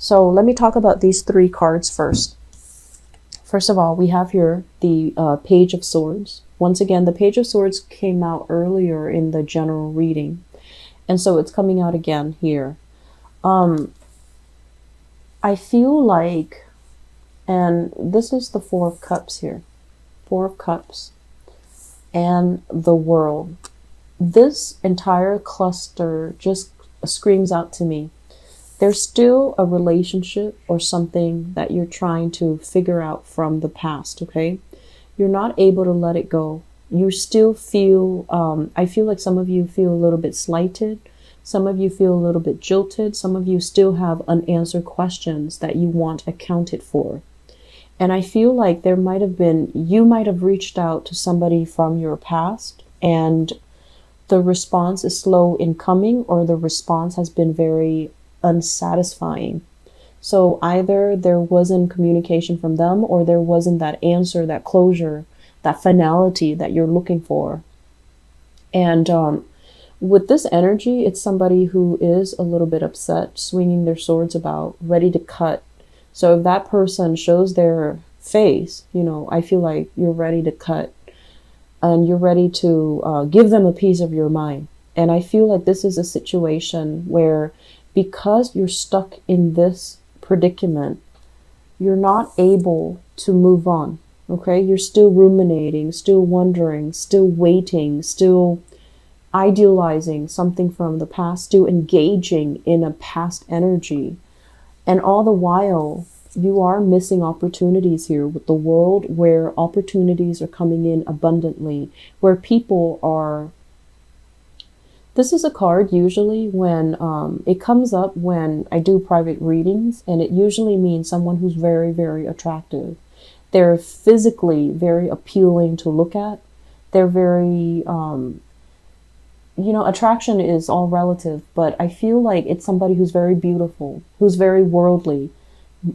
So let me talk about these three cards first. First of all, we have here the Page of Swords. Once again, the Page of Swords came out earlier in the general reading, and so it's coming out again here. I feel like, and this is the Four of Cups here. Four of Cups and the World. This entire cluster just screams out to me. There's still a relationship or something that you're trying to figure out from the past, okay? You're not able to let it go. You still feel, I feel like some of you feel a little bit slighted. Some of you feel a little bit jilted. Some of you still have unanswered questions that you want accounted for. And I feel like there might have been, you might have reached out to somebody from your past and the response is slow in coming, or the response has been very unsatisfying. So either there wasn't communication from them, or there wasn't that answer, that closure, that finality that you're looking for. And with this energy, it's somebody who is a little bit upset, swinging their swords about, ready to cut. So if that person shows their face, you know, I feel like you're ready to cut and you're ready to give them a piece of your mind. And I feel like this is a situation where, because you're stuck in this predicament, you're not able to move on, okay? You're still ruminating, still wondering, still waiting, still idealizing something from the past, still engaging in a past energy. And all the while, you are missing opportunities here with the World, where opportunities are coming in abundantly, where people are. This is a card usually when it comes up when I do private readings, and it usually means someone who's very, very attractive. They're physically very appealing to look at. They're very, you know, attraction is all relative, but I feel like it's somebody who's very beautiful, who's very worldly,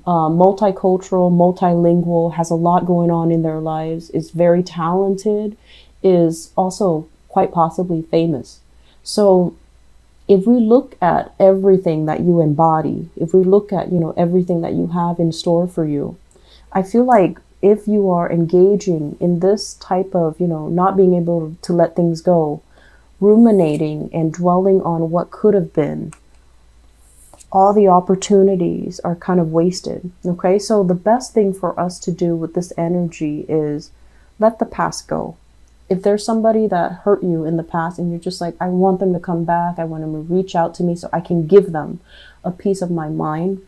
multicultural, multilingual, has a lot going on in their lives, is very talented, is also quite possibly famous. So if we look at everything that you embody, if we look at, you know, everything that you have in store for you, I feel like if you are engaging in this type of, you know, not being able to let things go, ruminating and dwelling on what could have been, all the opportunities are kind of wasted. Okay, so the best thing for us to do with this energy is let the past go. If there's somebody that hurt you in the past and you're just like, I want them to come back, I want them to reach out to me so I can give them a piece of my mind,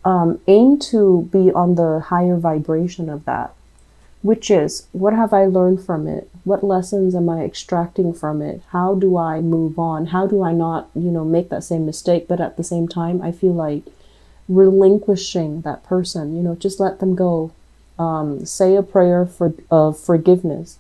aim to be on the higher vibration of that, which is, what have I learned from it? What lessons am I extracting from it? How do I move on? How do I not, you know, make that same mistake? But at the same time, I feel like relinquishing that person, you know, just let them go. Say a prayer of forgiveness.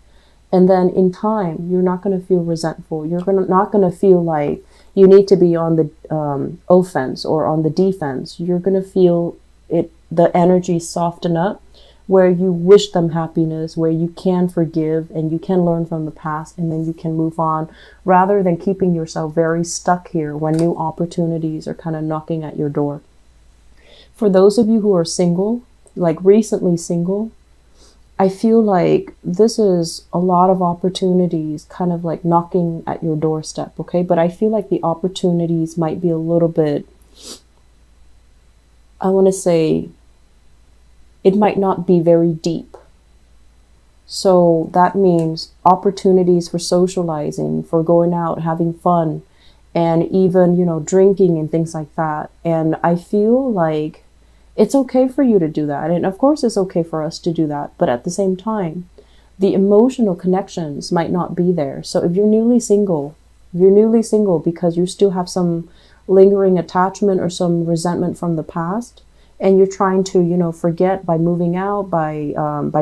And then in time, you're not going to feel resentful. You're not going to feel like you need to be on the offense or on the defense. You're going to feel the energy soften up, where you wish them happiness, where you can forgive and you can learn from the past, and then you can move on, rather than keeping yourself very stuck here when new opportunities are kind of knocking at your door. For those of you who are single, like recently single, I feel like this is a lot of opportunities kind of like knocking at your doorstep, okay? But I feel like the opportunities might be a little bit, I want to say, it might not be very deep. So that means opportunities for socializing, for going out, having fun, and even, you know, drinking and things like that. And I feel like it's okay for you to do that. And of course it's okay for us to do that. But at the same time, the emotional connections might not be there. So if you're newly single because you still have some lingering attachment or some resentment from the past, and you're trying to, you know, forget by moving out, by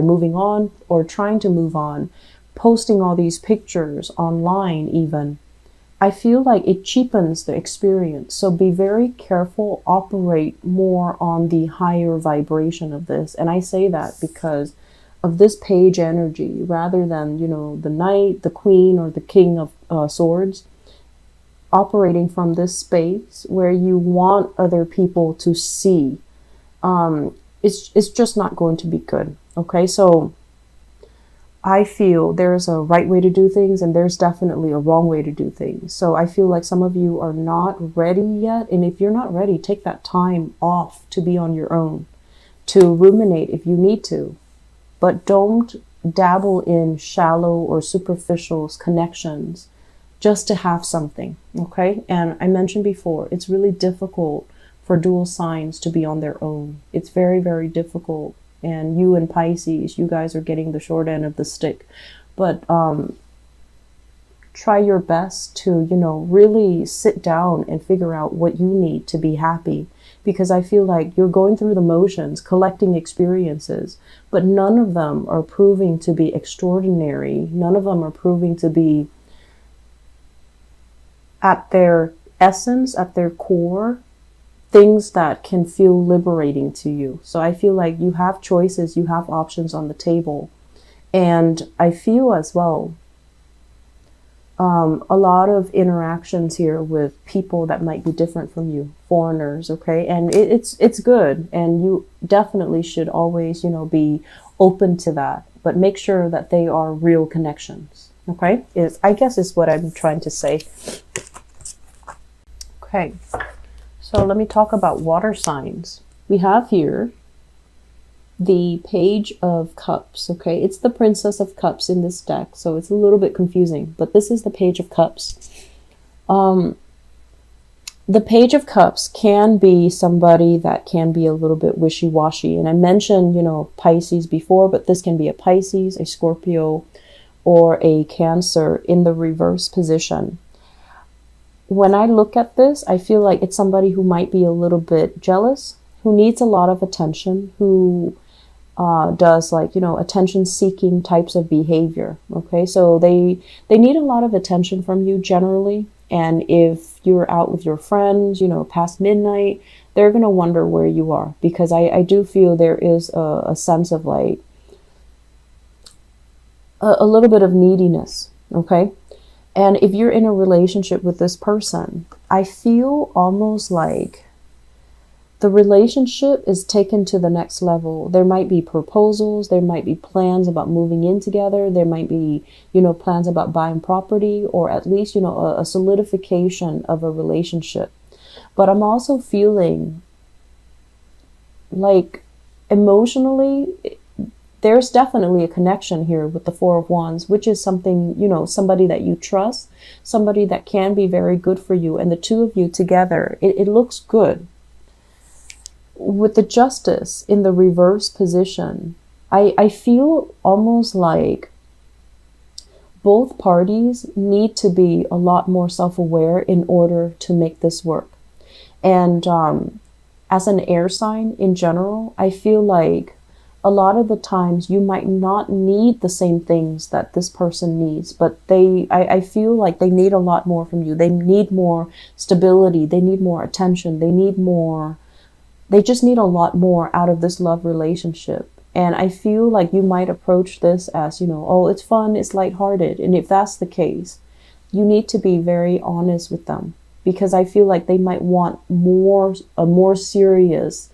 moving on, or trying to move on, posting all these pictures online even, I feel like it cheapens the experience. So be very careful, operate more on the higher vibration of this. And I say that because of this page energy, rather than, you know, the knight, the queen, or the king of swords, operating from this space where you want other people to see it's just not going to be good. Okay, so I feel there's a right way to do things and there's definitely a wrong way to do things. So I feel like some of you are not ready yet. And if you're not ready, take that time off to be on your own, to ruminate if you need to. But don't dabble in shallow or superficial connections just to have something. Okay. And I mentioned before, it's really difficult for dual signs to be on their own. It's very, very difficult. And you and Pisces, you guys are getting the short end of the stick. But try your best to, really sit down and figure out what you need to be happy. Because I feel like you're going through the motions, collecting experiences, but none of them are proving to be extraordinary. None of them are proving to be at their essence, at their core, things that can feel liberating to you. So I feel like you have choices, you have options on the table. And I feel as well, a lot of interactions here with people that might be different from you, foreigners, okay? And it's good. And you definitely should always, be open to that. But make sure that they are real connections, okay? I guess is what I'm trying to say. Okay. So let me talk about water signs. We have here the Page of Cups, okay? It's the Princess of Cups in this deck, so it's a little bit confusing, but this is the Page of Cups. The Page of Cups can be somebody that can be a little bit wishy-washy, and I mentioned, Pisces before, but this can be a Pisces, a Scorpio, or a Cancer in the reverse position. When I look at this, I feel like it's somebody who might be a little bit jealous, who needs a lot of attention, who does attention-seeking types of behavior. Okay, so they need a lot of attention from you generally. And if you're out with your friends, past midnight, they're going to wonder where you are. Because I do feel there is a sense of like a little bit of neediness. Okay. And if you're in a relationship with this person, I feel almost like the relationship is taken to the next level. There might be proposals. There might be plans about moving in together. There might be, plans about buying property, or at least, a solidification of a relationship. But I'm also feeling like emotionally, there's definitely a connection here with the Four of Wands, which is something, somebody that you trust, somebody that can be very good for you. And the two of you together, it looks good. With the Justice in the reverse position, I feel almost like both parties need to be a lot more self-aware in order to make this work. And as an air sign in general, I feel like a lot of the times you might not need the same things that this person needs, but I feel like they need a lot more from you. They need more stability. They need more attention. They just need a lot more out of this love relationship. And I feel like you might approach this as, oh, it's fun, it's lighthearted. And if that's the case, you need to be very honest with them, because I feel like they might want a more serious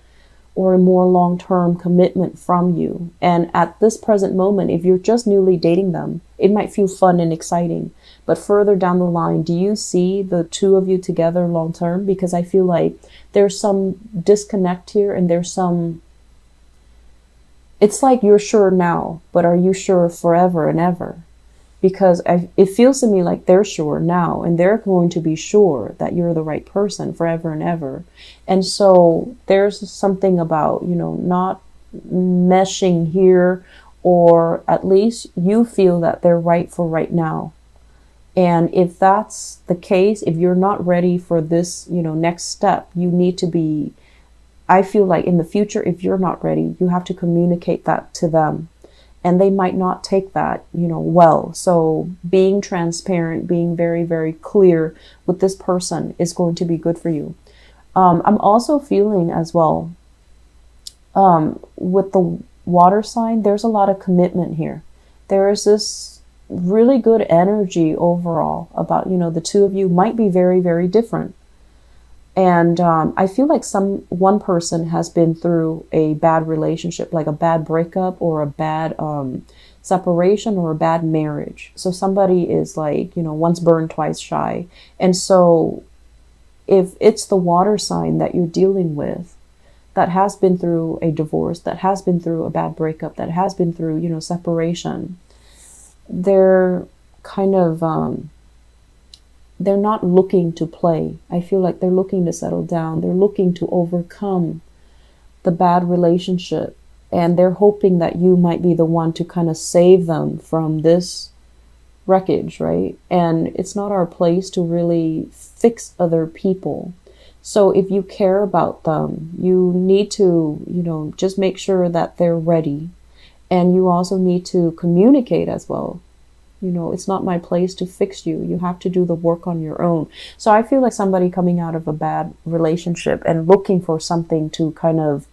or a more long-term commitment from you. And at this present moment, if you're just newly dating them, it might feel fun and exciting. But further down the line, do you see the two of you together long-term? Because I feel like there's some disconnect here, and it's like you're sure now, but are you sure forever and ever? Because it feels to me like they're sure now, and they're going to be sure that you're the right person forever and ever. And so there's something about, not meshing here, or at least you feel that they're right for right now. And if that's the case, if you're not ready for this, next step, you need to be, I feel like in the future, if you're not ready, you have to communicate that to them. And they might not take that, well. So being transparent, being very, very clear with this person is going to be good for you. I'm also feeling as well, with the water sign, there's a lot of commitment here. There is this really good energy overall about, the two of you might be very, very different. And I feel like one person has been through a bad relationship, like a bad breakup or a bad separation or a bad marriage. So somebody is like, once burned, twice shy. And so if it's the water sign that you're dealing with that has been through a divorce, that has been through a bad breakup, that has been through, separation, they're kind of they're not looking to play. I feel like they're looking to settle down. They're looking to overcome the bad relationship. And they're hoping that you might be the one to kind of save them from this wreckage, right? And it's not our place to really fix other people. So if you care about them, you need to, just make sure that they're ready. And you also need to communicate as well. It's not my place to fix you. You have to do the work on your own. So I feel like somebody coming out of a bad relationship and looking for something to kind of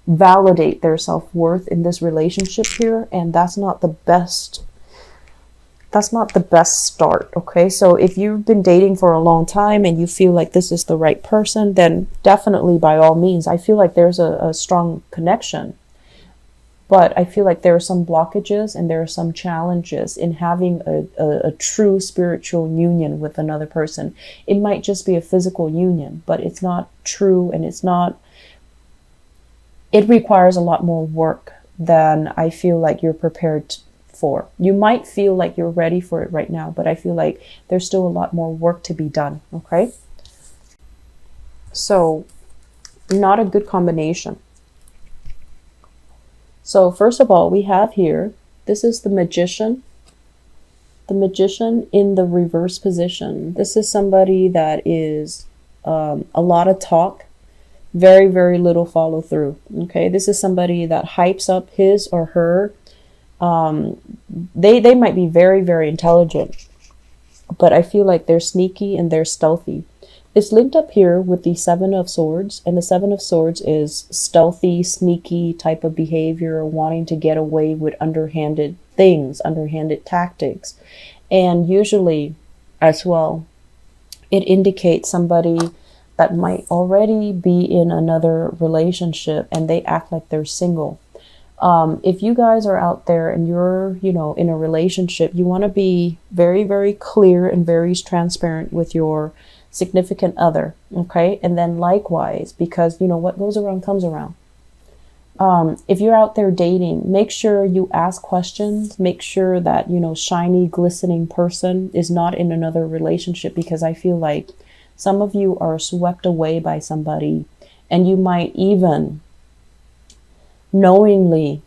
validate their self-worth in this relationship here. And that's not the best start. Okay. So if you've been dating for a long time and you feel like this is the right person, then definitely by all means, I feel like there's a strong connection. But I feel like there are some blockages and there are some challenges in having a true spiritual union with another person. It might just be a physical union, but it's not true, and it requires a lot more work than I feel like you're prepared for. You might feel like you're ready for it right now, but I feel like there's still a lot more work to be done, okay? So, not a good combination. So first of all, we have here, this is the Magician. The Magician in the reverse position. This is somebody that is a lot of talk, very, very little follow through. Okay, this is somebody that hypes up his or her. They might be very, very intelligent, but I feel like they're sneaky and they're stealthy. It's linked up here with the Seven of Swords, and the Seven of Swords is stealthy, sneaky type of behavior, wanting to get away with underhanded things, underhanded tactics. And usually, as well, it indicates somebody that might already be in another relationship and they act like they're single. If you guys are out there and you're, in a relationship, you want to be very, very clear and very transparent with your significant other, okay? And then likewise, because what goes around comes around. If you're out there dating, make sure you ask questions. Make sure that shiny, glistening person is not in another relationship, because I feel like some of you are swept away by somebody, and you might even knowingly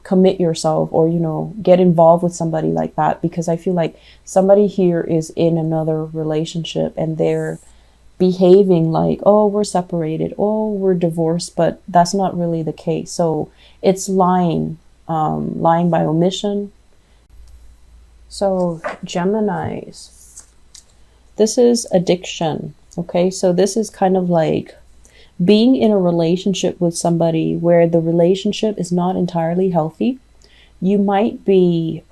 commit yourself or get involved with somebody like that, because I feel like somebody here is in another relationship and they're behaving like, oh, we're separated, oh, we're divorced, but that's not really the case. So it's lying by omission. So Geminis, this is addiction. Okay, so this is kind of like being in a relationship with somebody where the relationship is not entirely healthy. You might be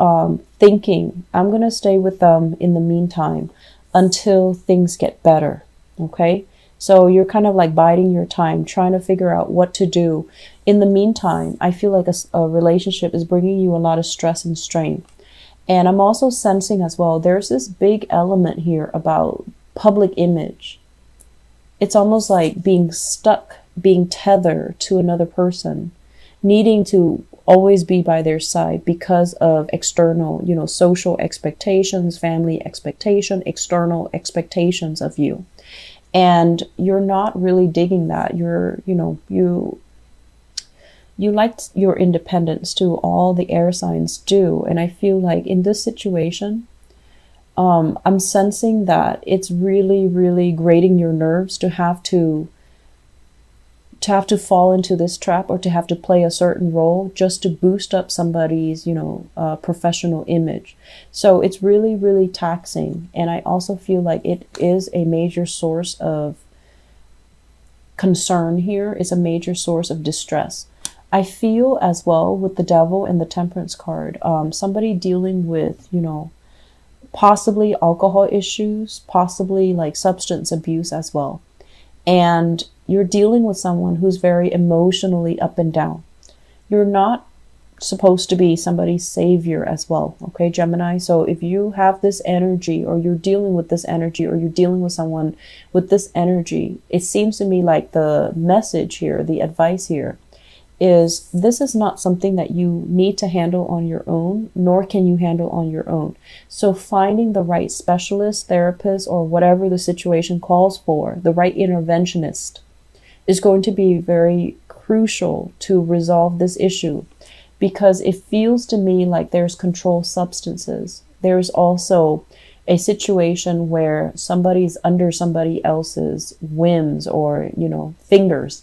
thinking, I'm going to stay with them in the meantime until things get better. Okay, so you're kind of like biding your time, trying to figure out what to do. In the meantime, I feel like a relationship is bringing you a lot of stress and strain. And I'm also sensing as well, there's this big element here about public image. It's almost like being stuck, being tethered to another person, needing to always be by their side because of external, social expectations, family expectation, external expectations of you. And you're not really digging that. You like your independence too. All the air signs do. And I feel like in this situation, I'm sensing that it's really, really grating your nerves to have to fall into this trap, or to have to play a certain role just to boost up somebody's, professional image. So it's really, really taxing. And I also feel like it is a major source of concern here. It's a major source of distress. I feel as well with the Devil and the Temperance card, somebody dealing with, possibly alcohol issues, possibly like substance abuse as well. and you're dealing with someone who's very emotionally up and down. You're not supposed to be somebody's savior as well, okay, Gemini? So if you have this energy, or you're dealing with this energy, or you're dealing with someone with this energy, it seems to me like the message here, the advice here, is this is not something that you need to handle on your own, nor can you handle on your own. So finding the right specialist, therapist, or whatever the situation calls for, the right interventionist, is going to be very crucial to resolve this issue, because it feels to me like there's controlled substances. There's also a situation where somebody's under somebody else's whims or, fingers.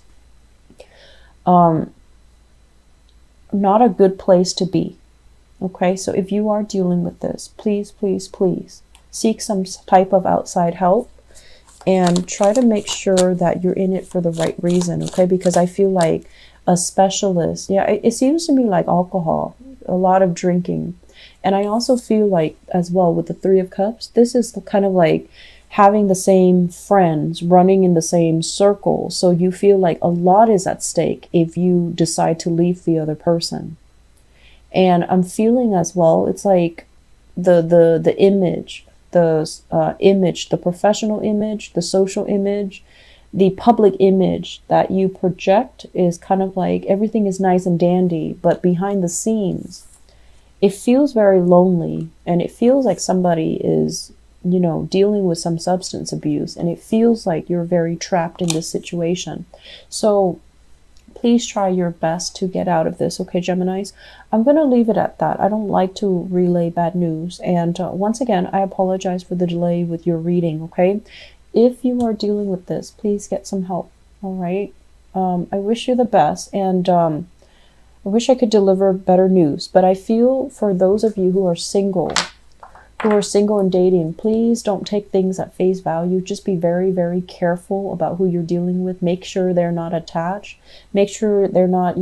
Not a good place to be. Okay, so if you are dealing with this, please, please, please seek some type of outside help and try to make sure that you're in it for the right reason, okay? Because I feel like a specialist, it seems to me like alcohol, a lot of drinking. And I also feel like, as well, with the Three of Cups, this is kind of like having the same friends, running in the same circle. So you feel like a lot is at stake if you decide to leave the other person. And I'm feeling as well, it's like the image, the professional image, the social image, the public image that you project is kind of like everything is nice and dandy, but behind the scenes, it feels very lonely, and it feels like somebody is, dealing with some substance abuse, and it feels like you're very trapped in this situation. So please try your best to get out of this, okay, Geminis? I'm going to leave it at that. I don't like to relay bad news. And once again, I apologize for the delay with your reading, okay? If you are dealing with this, please get some help, all right? I wish you the best, and I wish I could deliver better news. But I feel for those of you who are single and dating, please don't take things at face value. Just be very, very careful about who you're dealing with. Make sure they're not attached. Make sure they're not,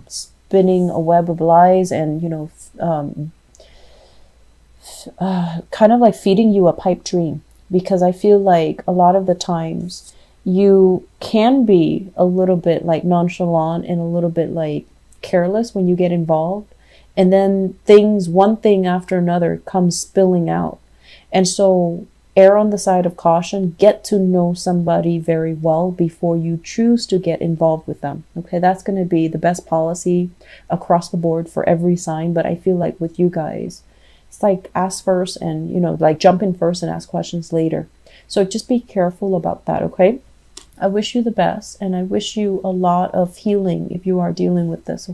spinning a web of lies and, kind of like feeding you a pipe dream. Because I feel like a lot of the times you can be a little bit like nonchalant and a little bit like careless when you get involved. And then one thing after another comes spilling out. And so err on the side of caution. Get to know somebody very well before you choose to get involved with them. Okay, that's going to be the best policy across the board for every sign. But I feel like with you guys, it's like ask first and, like jump in first and ask questions later. So just be careful about that, okay? I wish you the best, and I wish you a lot of healing if you are dealing with this.